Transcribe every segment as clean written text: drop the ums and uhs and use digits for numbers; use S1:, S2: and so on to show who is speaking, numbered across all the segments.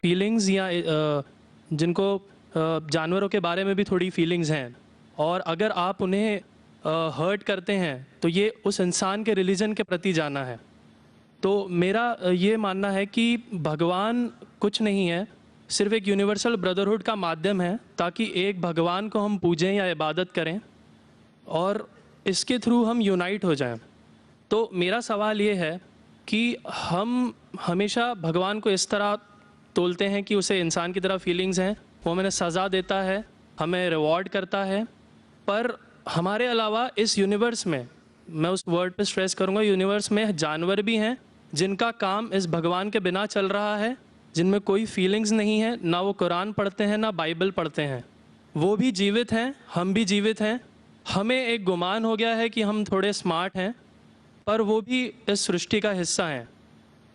S1: Feelings یا جن کو جانوروں کے بارے میں بھی تھوڑی فیلنگز ہیں، اور اگر آپ انہیں ہرٹ کرتے ہیں تو یہ اس انسان کے ریلیجن کے پرتی جانا ہے. تو میرا یہ ماننا ہے کہ بھگوان کچھ نہیں ہے، صرف ایک یونیورسل بردرہڈ کا مادھیم ہے تاکہ ایک بھگوان کو ہم پوجیں یا عبادت کریں اور اس کے تھرو ہم یونائٹ ہو جائیں. تو میرا سوال یہ ہے کہ ہم ہمیشہ بھگوان کو اس طرح تولتے ہیں کہ اسے انسان کی طرح فیلنگز ہیں، وہ ہمیں سزا دیتا ہے، ہمیں ریوارڈ کرتا ہے، پر ہمارے علاوہ اس یونیورس میں اس ورڈ پہ سٹریس کروں گا، یونیورس میں جانور بھی ہیں جن کا کام اس بھگوان کے بنا چل رہا ہے، جن میں کوئی فیلنگز نہیں ہے، نہ وہ قرآن پڑھتے ہیں نہ بائبل پڑھتے ہیں. وہ بھی جیوت ہیں، ہم بھی جیوت ہیں. ہمیں ایک گمان ہو گیا ہے کہ ہم تھوڑے سمارٹ ہیں، پر وہ بھی اس سرشٹی کا حصہ ہیں.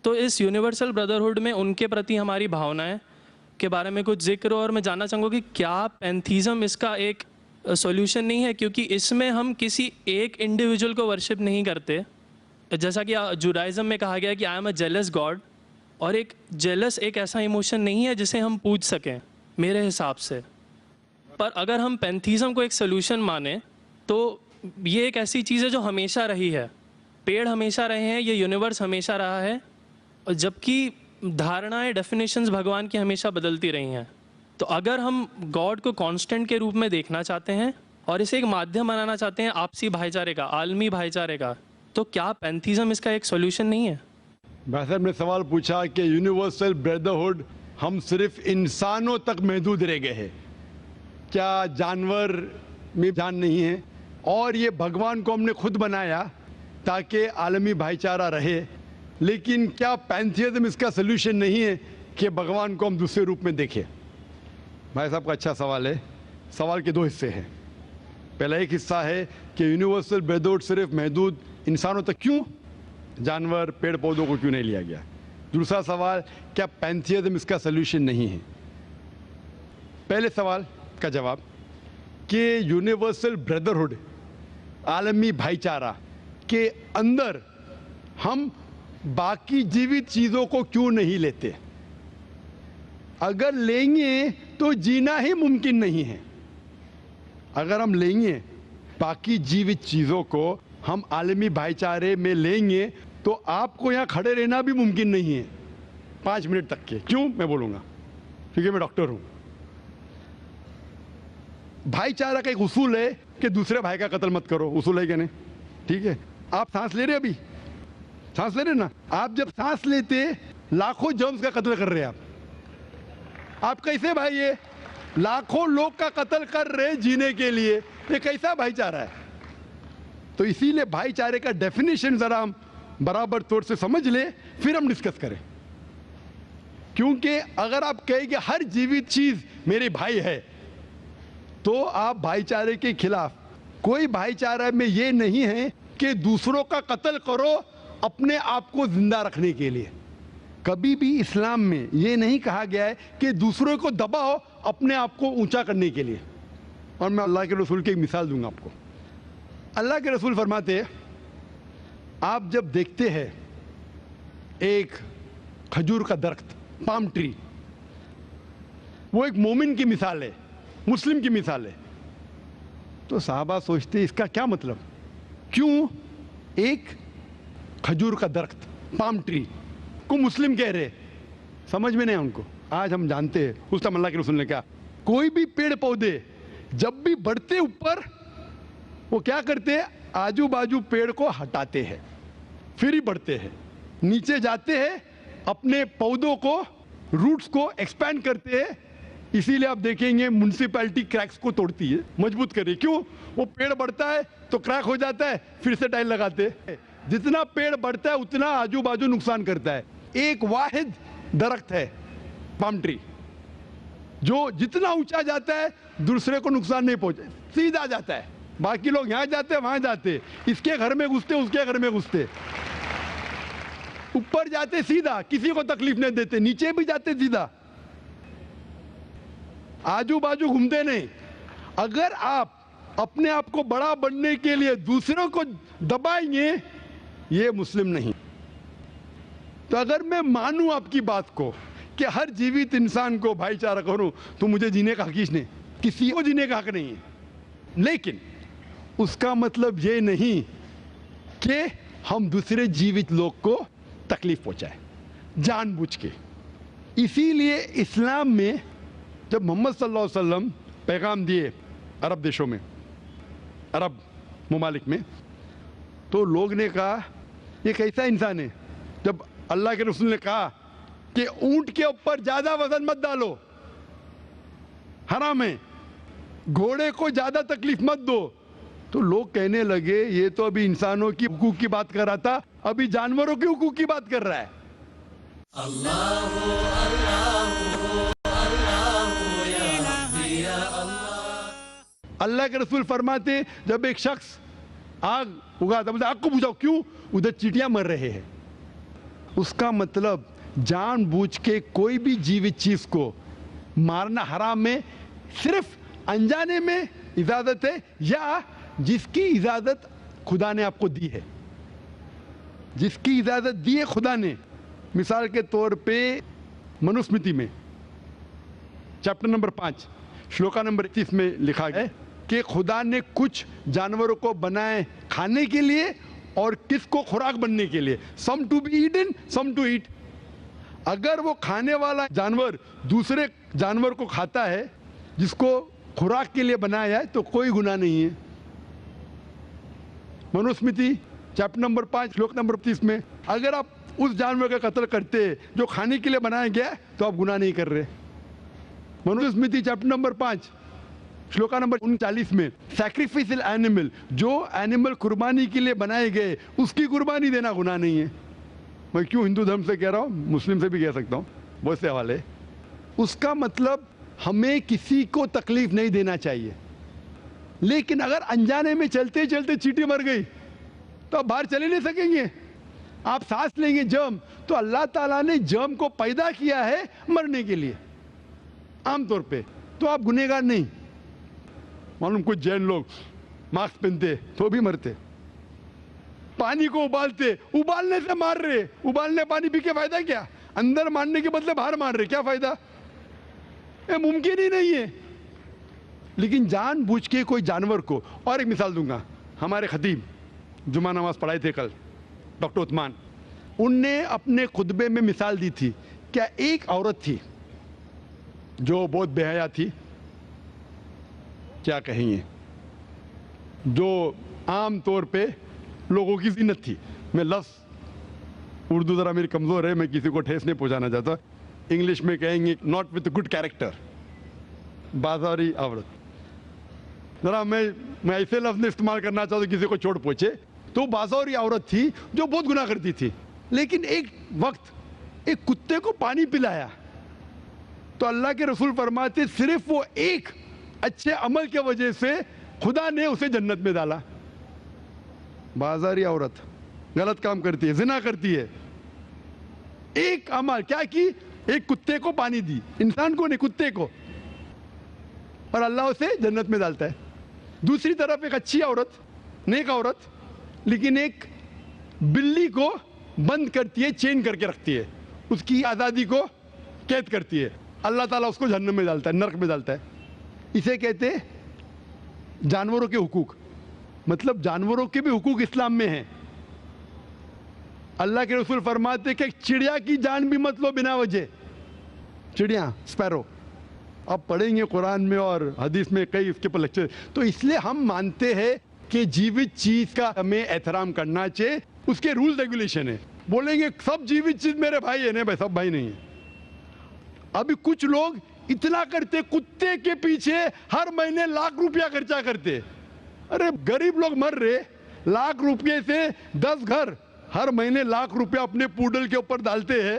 S1: تو اس یونیورسل بردرہڈ میں ان کے پرتی ہماری بھاونائیں کے بارے میں کچھ ذکر ہو، اور میں جاننا چاہوں گا کہ کیا پینتھیزم اس کا ایک سولوشن نہیں ہے، کیونکہ اس میں ہم کسی ایک انڈیویجول کو ورشپ نہیں کرتے. جیسا کہ جوڈائزم میں کہا گیا کہ I am a jealous God, اور ایک جیلس ایک ایسا ایموشن نہیں ہے جسے ہم پوج سکیں میرے حساب سے. پر اگر ہم پینتھیزم کو ایک سولوشن مانیں تو یہ ایک ایسی چیز ہے جو ہمیشہ رہی ہے. پیڑ ہمیشہ رہے ہیں، یہ یونیورس ہمیشہ رہا ہے، جبکہ دھارنائیں ڈیفینیشنز بھگوان کی ہمیشہ بدلتی رہی ہیں. تو اگر ہم گاڈ کو کانسٹنٹ کے روپ میں دیکھنا چاہتے ہیں اور اسے ایک مادھیم بنانا چاہتے ہیں آپسی بھائی چارے کا، عالمی بھائی چارے کا، تو کیا پینتھیزم اس کا ایک سولوشن نہیں ہے؟
S2: بھائی صاحب نے سوال پوچھا کہ یونیورسل بردرہڈ ہم صرف انسانوں تک محدود رہ گئے ہیں، کیا جانور میں جان نہیں ہے؟ اور یہ بھگوان کو ہم نے خود بنایا تاکہ عالمی بھائی چارہ رہے، لیکن کیا پینتھیزم اس کا سلوشن نہیں ہے کہ بھگوان کو ہم دوسرے روپ میں دیکھیں؟ بھائی صاحب کا اچھا سوال ہے. سوال کے دو حصے ہیں. پہلا ایک حصہ ہے کہ یونیورسل بردرہڈ صرف محدود انسانوں تک کیوں، جانور پیڑ پودوں کو کیوں نہیں لیا گیا؟ دوسرا سوال، کیا پینتھیزم اس کا سلوشن نہیں ہے؟ پہلے سوال کا جواب کہ یونیورسل بردرہڈ عالمی بھائی چارہ کے اندر ہم باقی جیوت چیزوں کو کیوں نہیں لیتے؟ اگر لیں گے تو جینا ہی ممکن نہیں ہے. اگر ہم لیں گے باقی جیوت چیزوں کو، ہم عالمی بھائی چارے میں لیں گے تو آپ کو یہاں کھڑے رہنا بھی ممکن نہیں ہے 5 منٹ تک کے. کیوں؟ میں بولوں گا، کیونکہ میں ڈاکٹر ہوں. بھائی چارہ کا ایک اصول ہے کہ دوسرے بھائی کا قتل مت کرو، اصول ہے کہ نہیں؟ ٹھیک ہے، آپ سانس لے رہے، ابھی سانس لے رہے نا، آپ جب سانس لیتے لاکھوں جرمز کا قتل کر رہے ہیں. آپ کیسے بھائی، یہ لاکھوں لوگ کا قتل کر رہے جینے کے لیے، یہ کیسا بھائی چارہ ہے؟ تو اسی لیے بھائی چارے کا ڈیفینیشن ذرا ہم برابر طور سے سمجھ لیں، پھر ہم ڈسکس کریں. کیونکہ اگر آپ کہیں کہ ہر جیوت چیز میرے بھائی ہے تو آپ بھائی چارے کے خلاف. کوئی بھائی چارہ میں یہ نہیں ہے کہ دوسروں کا قتل کرو اپنے آپ کو زندہ رکھنے کے لیے. کبھی بھی اسلام میں یہ نہیں کہا گیا ہے کہ دوسروں کو دباؤ اپنے آپ کو اونچا کرنے کے لیے. اور میں اللہ کے رسول کی ایک مثال دوں گا آپ کو. اللہ کے رسول فرماتے ہیں، آپ جب دیکھتے ہیں ایک کھجور کا درخت، پام ٹری، وہ ایک مومن کی مثال ہے، مسلم کی مثال ہے، تو صحابہ سوچتے اس کا کیا مطلب؟ کیوں ایک کھجور کا درخت، پام ٹری کو مسلم کہہ رہے؟ سمجھ میں نہیں ان کو. آج ہم جانتے ہیں، اس ٹائم اللہ کے رسول نے کہا کوئی بھی پیڑ پودے جب بھی بڑھتے اوپر، وہ کیا کرتے ہیں؟ آجو باجو پیڑ کو ہٹاتے ہیں، پھر ہی بڑھتے ہیں. نیچے جاتے ہیں، اپنے پودوں کو، روٹس کو ایکسپینڈ کرتے ہیں. اسی لیے آپ دیکھیں گے میونسپلٹی کریکس کو توڑتی ہے، مضبوط کر رہی ہے. کیوں؟ وہ پیڑ بڑھتا ہے تو کریک ہو جاتا ہے، پھر سے ٹائل لگاتے ہیں. جتنا پیڑ بڑھتا ہے اتنا آجو باجو نقصان کرتا ہے. ایک واحد درخت ہے پام ٹری، جو جتنا اونچا جاتا ہے دوسرے کو نقصان نہیں پہنچے، سیدھا جاتا ہے. باقی لوگ یہاں جاتے ہیں، وہاں جاتے، اس کے گھر میں گھستے، اس کے گھر میں گھستے. اوپر جاتے سیدھا، کسی کو تکلیف نہیں دیتے، نیچے بھی جاتے سیدھا، آجو باجو گھومتے نہیں. اگر آپ اپنے آپ کو بڑا بننے کے لیے دوسروں کو دبائیں گے، یہ مسلم نہیں. تو اگر میں مانوں آپ کی بات کو کہ ہر جیوت انسان کو بھائی چارہ کروں تو مجھے جینے کا حق نہیں، کسی کو جینے کا حق نہیں ہے. لیکن اس کا مطلب یہ نہیں کہ ہم دوسرے جیوت لوگ کو تکلیف پہنچائیں جان بوجھ کے. اسی لیے اسلام میں جب محمد صلی اللہ علیہ وسلم پیغام دیے عرب دیشوں میں، عرب ممالک میں، تو لوگ نے کہا یہ کیسا انسان ہے. جب اللہ کے رسول نے کہا کہ اونٹ کے اوپر زیادہ وزن مت ڈالو، حرام ہے، گھوڑے کو زیادہ تکلیف مت دو، تو لوگ کہنے لگے یہ تو ابھی انسانوں کی حقوق کی بات کر رہا تھا، ابھی جانوروں کے حقوق کی بات کر رہا ہے. اللہ کے رسول فرماتے جب ایک شخص آگ اگاتا ہے، آگ کو بجھاؤ، کیوں؟ ادھر چیٹیاں مر رہے ہیں. اس کا مطلب جان بوجھ کے کوئی بھی جیوت چیز کو مارنا حرام ہے. صرف انجانے میں اجازت ہے یا جس کی اجازت خدا نے آپ کو دی ہے، جس کی اجازت دی ہے خدا نے. مثال کے طور پہ منوسمرتی میں چیپٹر نمبر 5 شلوکا نمبر 31 میں لکھا گیا ہے کہ خدا نے کچھ جانوروں کو بنائے کھانے کے لیے اور کس کو خوراک بننے کے لیے. Some to be eaten some to eat. اگر وہ کھانے والا جانور دوسرے جانور کو کھاتا ہے جس کو خوراک کے لیے بنایا ہے تو کوئی گناہ نہیں ہے. منوسمرتی چیپٹر نمبر 5 شلوک نمبر 30 میں اگر آپ اس جانور کا قتل کرتے جو کھانے کے لیے بنایا گیا تو آپ گناہ نہیں کر رہے. منوسمرتی چیپٹر نمبر 5 شلوکا نمبر 39 میں سیکریفائسل اینیمل، جو اینیمل قربانی کے لیے بنائے گئے اس کی قربانی دینا گناہ نہیں ہے. میں کیوں ہندو دھرم سے کہہ رہا ہوں، مسلم سے بھی کہہ سکتا ہوں، بہت سے حوالے. اس کا مطلب ہمیں کسی کو تکلیف نہیں دینا چاہیے. لیکن اگر انجانے میں چلتے چلتے چیٹی مر گئی تو آپ باہر چلے نہیں سکیں گے، آپ سانس لیں گے جرم. تو اللہ تعالیٰ نے جرم کو پیدا کیا ہے مرنے کے لیے عام طور پہ، تو آپ گنہگار نہیں. معلوم کچھ جین لوگ ماسک پہنتے تو بھی مرتے، پانی کو ابالتے، ابالنے سے مار رہے، ابالنے پانی پی کے فائدہ کیا؟ اندر مارنے کے بدلے باہر مار رہے، کیا فائدہ؟ یہ ممکن ہی نہیں ہے. لیکن جان بوجھ کے کوئی جانور کو. اور ایک مثال دوں گا، ہمارے خطیب جمعہ نماز پڑھائے تھے کل، ڈاکٹر عثمان، ان نے اپنے خطبے میں مثال دی تھی. کیا ایک عورت تھی جو بہت بے حیا تھی، کیا کہیں گے، جو عام طور پہ لوگوں کی زینت تھی. میں لفظ اردو ذرا میری کمزور ہے، میں کسی کو ٹھیس نہیں پہنچانا چاہتا. انگلش میں کہیں گے ناٹ وتھ گڈ کیریکٹر، بازاری عورت. ذرا میں ایسے لفظ نہیں استعمال کرنا چاہتا کسی کو چوٹ پہنچے. تو بازاری عورت تھی جو بہت گناہ کرتی تھی، لیکن ایک وقت ایک کتے کو پانی پلایا تو اللہ کے رسول فرماتے صرف وہ ایک اچھے عمل کی وجہ سے خدا نے اسے جنت میں ڈالا. بازاری عورت غلط کام کرتی ہے، زنا کرتی ہے، ایک عمل کیا کی، ایک کتے کو پانی دی، انسان کو نہیں کتے کو، اور اللہ اسے جنت میں ڈالتا ہے. دوسری طرف ایک اچھی عورت، نیک عورت، لیکن ایک بلی کو بند کرتی ہے، چین کر کے رکھتی ہے، اس کی آزادی کو قید کرتی ہے، اللہ تعالیٰ اس کو جہنم میں ڈالتا ہے، نرک میں ڈالتا ہے. اسے کہتے ہیں جانوروں کے حقوق. مطلب جانوروں کے بھی حقوق اسلام میں ہیں. اللہ کے رسول فرماتے کہ چڑیا کی جان بھی مت لو بنا وجہ. چڑیا، اسپیرو، آپ پڑھیں گے قرآن میں اور حدیث میں کئی اس کے پر لیکچر. تو اس لیے ہم مانتے ہیں کہ جیوت چیز کا ہمیں احترام کرنا چاہیے، اس کے رول ریگولیشن ہے. بولیں گے سب جیوت چیز میرے بھائی ہیں، نہیں بھائی، سب بھائی نہیں ہیں. ابھی کچھ لوگ اتنا کرتے، کتے کے پیچھے ہر مہینے لاکھ روپیہ خرچہ کرتے. ارے غریب لوگ مر رہے، لاکھ روپے سے 10 گھر ہر مہینے لاکھ روپیہ اپنے پوڈل کے اوپر ڈالتے ہیں.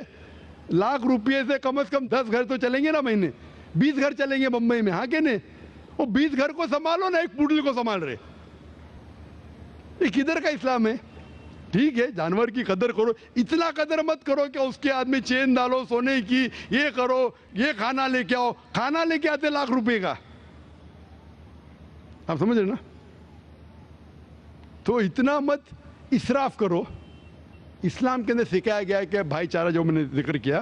S2: لاکھ روپے سے کم از کم 10 گھر تو چلیں گے نا مہینے، 20 گھر چلیں گے بمبئی میں، ہاں کہ نہیں؟ وہ 20 گھر کو سنبھالو نا، ایک پوڈل کو سنبھال رہے. یہ کدھر کا اسلام ہے؟ ٹھیک ہے جانور کی قدر کرو، اتنا قدر مت کرو کہ اس کے ہاتھ میں چین ڈالو سونے کی، یہ کرو، یہ کھانا لے کے آؤ. کھانا لے کے آتے لاکھ روپے کا، آپ سمجھ رہے نا؟ تو اتنا مت اسراف کرو. اسلام کے اندر سکھایا گیا ہے کہ بھائی چارہ جو میں نے ذکر کیا